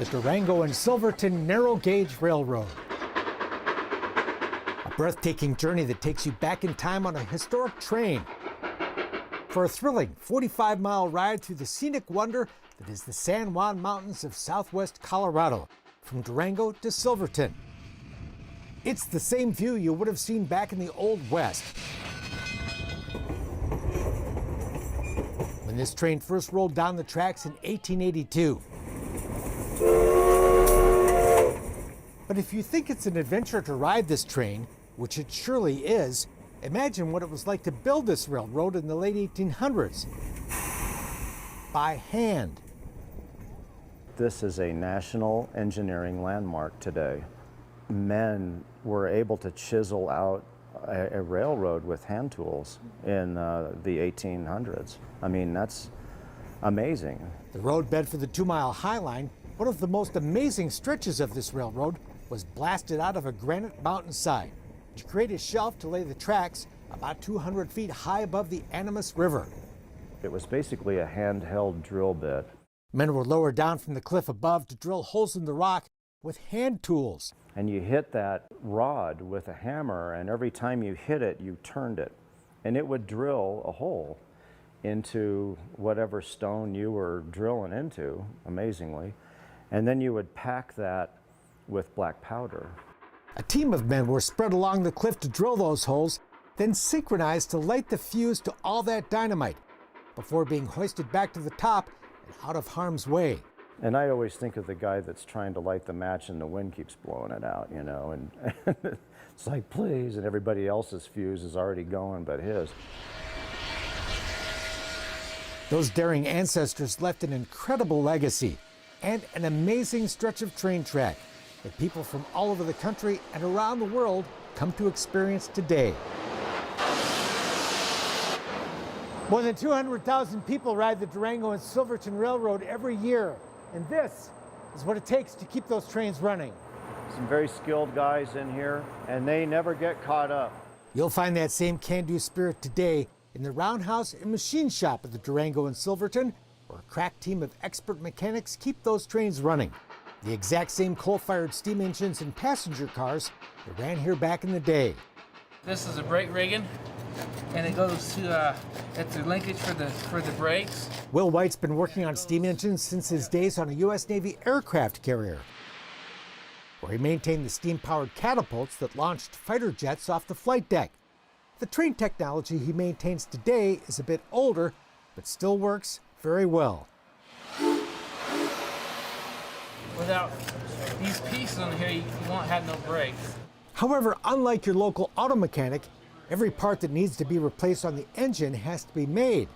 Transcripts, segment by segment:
the Durango and Silverton Narrow Gauge Railroad. A breathtaking journey that takes you back in time on a historic train for a thrilling 45-mile ride through the scenic wonder that is the San Juan Mountains of southwest Colorado, from Durango to Silverton. It's the same view you would have seen back in the Old West. When this train first rolled down the tracks in 1882. But if you think it's an adventure to ride this train, which it surely is, imagine what it was like to build this railroad in the late 1800s. By hand. This is a national engineering landmark today. Men were able to chisel out a railroad with hand tools in the 1800s. I mean, that's amazing. The roadbed for the 2-mile High Line, one of the most amazing stretches of this railroad, was blasted out of a granite mountainside to create a shelf to lay the tracks about 200 feet high above the Animas River. It was basically a handheld drill bit. Men were lowered down from the cliff above to drill holes in the rock with hand tools. And you hit that rod with a hammer, and every time you hit it, you turned it. And it would drill a hole into whatever stone you were drilling into, amazingly. And then you would pack that with black powder. A team of men were spread along the cliff to drill those holes, then synchronized to light the fuse to all that dynamite before being hoisted back to the top and out of harm's way. And I always think of the guy that's trying to light the match and the wind keeps blowing it out, you know, and it's like, please, and everybody else's fuse is already going but his. Those daring ancestors left an incredible legacy and an amazing stretch of train track that people from all over the country and around the world come to experience today. More than 200,000 people ride the Durango and Silverton Railroad every year, and this is what it takes to keep those trains running. Some very skilled guys in here, and they never get caught up. You'll find that same can-do spirit today in the roundhouse and machine shop at the Durango and Silverton, where a crack team of expert mechanics keep those trains running. The exact same coal-fired steam engines and passenger cars that ran here back in the day. This is a brake rigging, and it goes to it's a linkage for the brakes. Will White's been working on steam engines since his days on a U.S. Navy aircraft carrier, where he maintained the steam-powered catapults that launched fighter jets off the flight deck. The train technology he maintains today is a bit older, but still works very well. Without these pieces on here, you won't have no brakes. However, unlike your local auto mechanic, every part that needs to be replaced on the engine has to be made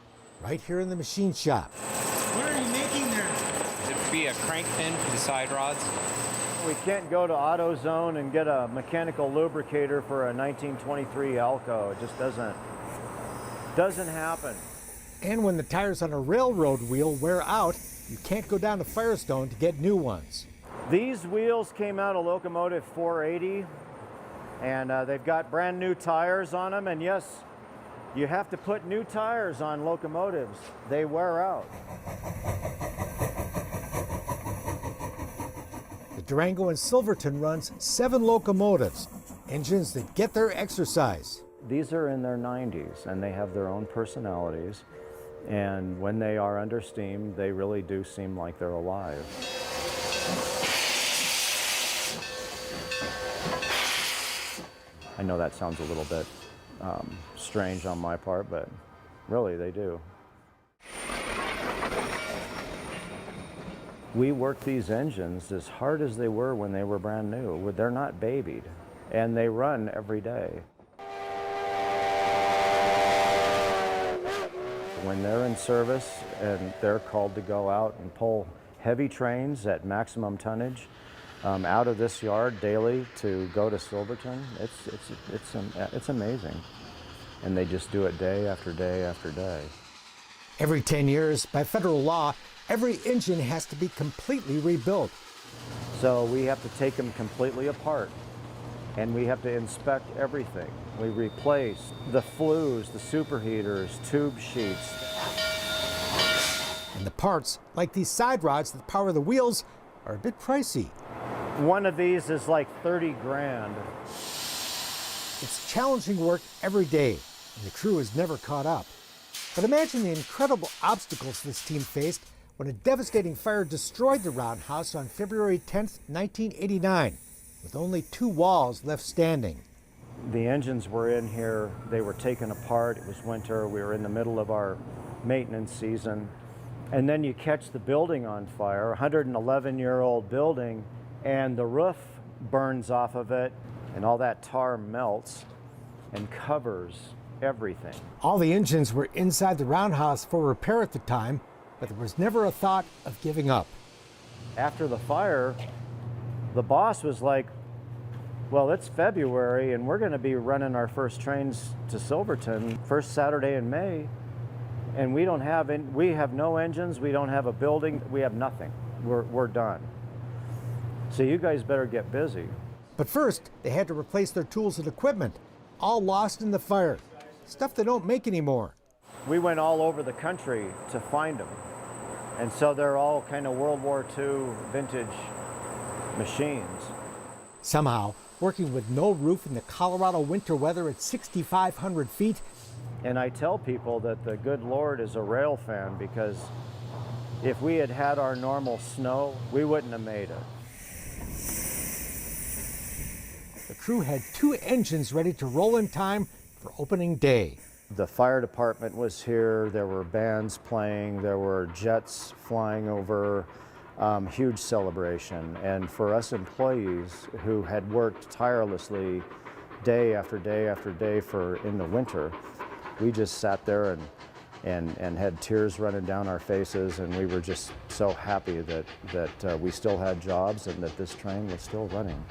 right here in the machine shop. What are you making there? It'd be a crank pin for the side rods. We can't go to AutoZone and get a mechanical lubricator for a 1923 Alco. It just doesn't happen. And when the tires on a railroad wheel wear out, you can't go down to Firestone to get new ones. These wheels came out of locomotive 480, and they've got brand new tires on them. And yes, you have to put new tires on locomotives. They wear out. The Durango and Silverton runs 7 locomotives, engines that get their exercise. These are in their 90s, and they have their own personalities. And when they are under steam, they really do seem like they're alive. I know that sounds a little bit strange on my part, but really they do. We work these engines as hard as they were when they were brand new. They're not babied, and they run every day. When they're in service and they're called to go out and pull heavy trains at maximum tonnage out of this yard daily to go to Silverton, it's amazing. And they just do it day after day after day. Every 10 years, by federal law, every engine has to be completely rebuilt. So we have to take them completely apart, and we have to inspect everything. We replace the flues, the superheaters, tube sheets. And the parts, like these side rods that power the wheels, are a bit pricey. One of these is like 30 grand. It's challenging work every day, and the crew is never caught up. But imagine the incredible obstacles this team faced when a devastating fire destroyed the roundhouse on February 10th, 1989, with only 2 walls left standing. The engines were in here, they were taken apart, it was winter, we were in the middle of our maintenance season. And then you catch the building on fire, a 111-year-old building, and the roof burns off of it, and all that tar melts and covers everything. All the engines were inside the roundhouse for repair at the time, but there was never a thought of giving up. After the fire, the boss was like, well, it's February and we're going to be running our first trains to Silverton first Saturday in May, and we have no engines, we don't have a building, we have nothing. We're done. So you guys better get busy. But first, they had to replace their tools and equipment, all lost in the fire. Stuff they don't make anymore. We went all over the country to find them. And so they're all kind of World War II vintage machines. Somehow, working with no roof in the Colorado winter weather at 6,500 feet. And I tell people that the good Lord is a rail fan, because if we had had our normal snow, we wouldn't have made it. The crew had 2 engines ready to roll in time for opening day. The fire department was here, there were bands playing, there were jets flying over, huge celebration. And for us employees who had worked tirelessly day after day after day in the winter, we just sat there and had tears running down our faces, and we were just so happy that we still had jobs and that this train was still running.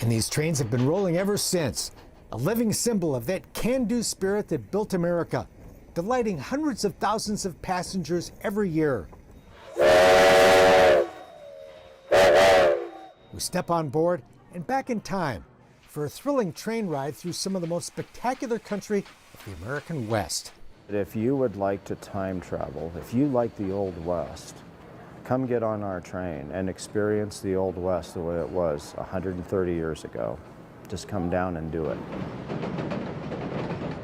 And these trains have been rolling ever since, a living symbol of that can-do spirit that built America, delighting hundreds of thousands of passengers every year. We step on board and back in time for a thrilling train ride through some of the most spectacular country of the American West. If you would like to time travel, if you like the Old West, come get on our train and experience the Old West the way it was 130 years ago. Just come down and do it.